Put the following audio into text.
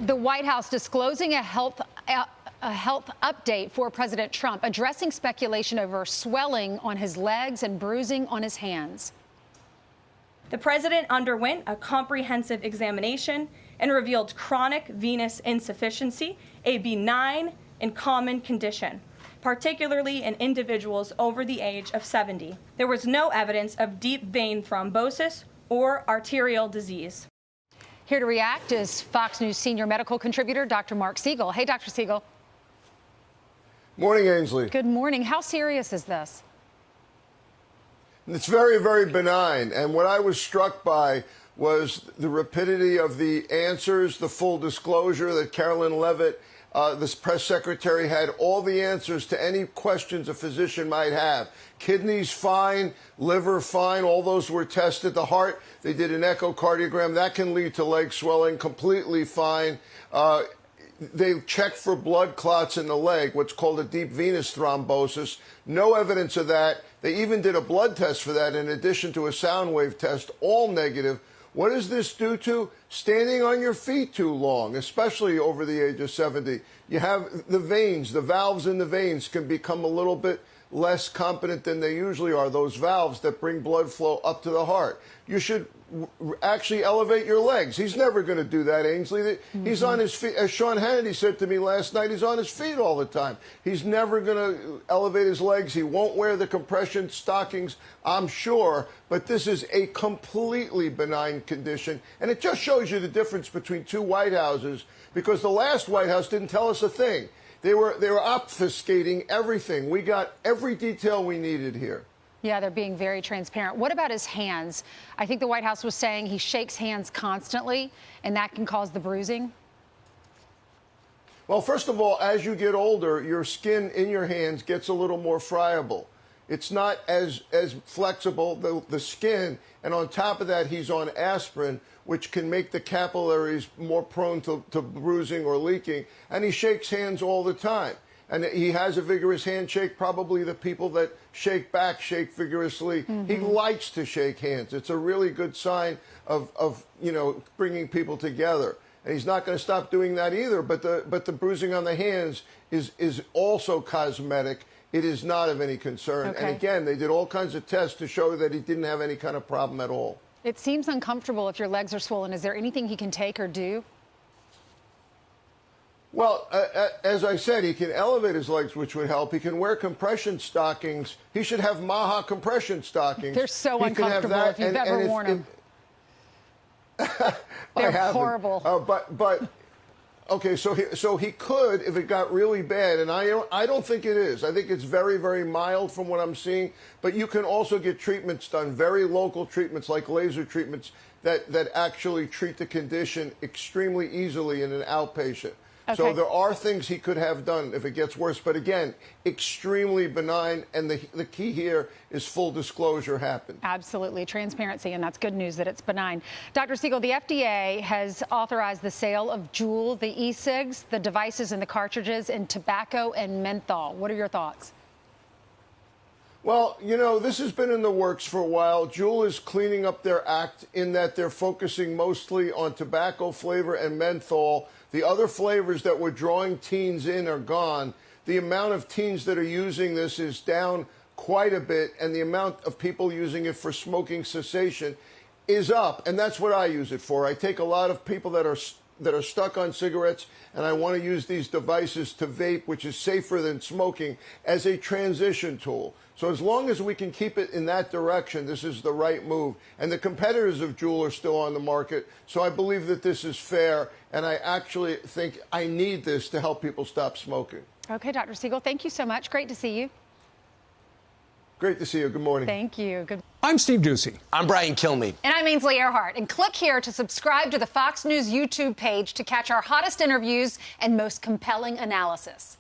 The White House disclosing a health update for President Trump, addressing speculation over swelling on his legs and bruising on his hands. The president underwent a comprehensive examination and revealed chronic venous insufficiency, a benign and common condition, particularly in individuals over the age of 70. There was no evidence of deep vein thrombosis or arterial disease. Here to react is Fox News senior medical contributor, Dr. Mark Siegel. Hey, Dr. Siegel. Morning, Ainsley. Good morning. How serious is this? It's very, very benign. And what I was struck by was the rapidity of the answers, the full disclosure that Carolyn Levitt, this press secretary, had all the answers to any questions a physician might have. Kidneys fine, liver fine, all those were tested. The heart, they did an echocardiogram. That can lead to leg swelling, completely fine. They checked for blood clots in the leg, what's called a deep venous thrombosis. No evidence of that. They even did a blood test for that in addition to a sound wave test, all negative. What is this due to? Standing on your feet too long, especially over the age of 70. You have the veins, the valves in the veins can become a little bit less competent than they usually are, those valves that bring blood flow up to the heart. You should actually elevate your legs. He's never going to do that, Ainsley. He's on his feet. As Sean Hannity said to me last night, he's on his feet all the time. He's never going to elevate his legs. He won't wear the compression stockings, I'm sure. But this is a completely benign condition. And it just shows you the difference between two White Houses, because the last White House didn't tell us a thing. They were obfuscating everything. We got every detail we needed here. Yeah, they're being very transparent. What about his hands? I think the White House was saying he shakes hands constantly, and that can cause the bruising. Well, first of all, as you get older, your skin in your hands gets a little more friable. It's not as flexible, the skin, and on top of that, he's on aspirin, which can make the capillaries more prone to bruising or leaking, and he shakes hands all the time. And he has a vigorous handshake. Probably the people that shake back shake vigorously. He likes to shake hands. It's a really good sign of bringing people together. And he's not going to stop doing that either. But the bruising on the hands is also cosmetic. It is not of any concern. Okay. And again, they did all kinds of tests to show that he didn't have any kind of problem at all. It seems uncomfortable if your legs are swollen. Is there anything he can take or do? Well, as I said, he can elevate his legs, which would help. He can wear compression stockings. He should have Maha compression stockings. They're so uncomfortable if you've ever worn them. They're horrible. Okay, so he could, if it got really bad, and I don't think it is. I think it's very, very mild from what I'm seeing. But you can also get treatments done, very local treatments like laser treatments that actually treat the condition extremely easily in an outpatient. Okay. So there are things he could have done if it gets worse. But again, extremely benign. And the key here is full disclosure happened. Absolutely. Transparency. And that's good news that it's benign. Dr. Siegel, the FDA has authorized the sale of Juul, the e-cigs, the devices and the cartridges, and tobacco and menthol. What are your thoughts? Well, this has been in the works for a while. Juul is cleaning up their act in that they're focusing mostly on tobacco flavor and menthol. The other flavors that were drawing teens in are gone. The amount of teens that are using this is down quite a bit, and the amount of people using it for smoking cessation is up, and that's what I use it for. I take a lot of people that are stuck on cigarettes, and I want to use these devices to vape, which is safer than smoking, as a transition tool. So as long as we can keep it in that direction, this is the right move. And the competitors of Juul are still on the market, so I believe that this is fair, and I actually think I need this to help people stop smoking. Okay, Dr. Siegel, thank you so much. Great to see you. Great to see you. Good morning. Thank you. Good. I'm Steve Doocy. I'm Brian Kilmeade. And I'm Ainsley Earhart. And click here to subscribe to the Fox News YouTube page to catch our hottest interviews and most compelling analysis.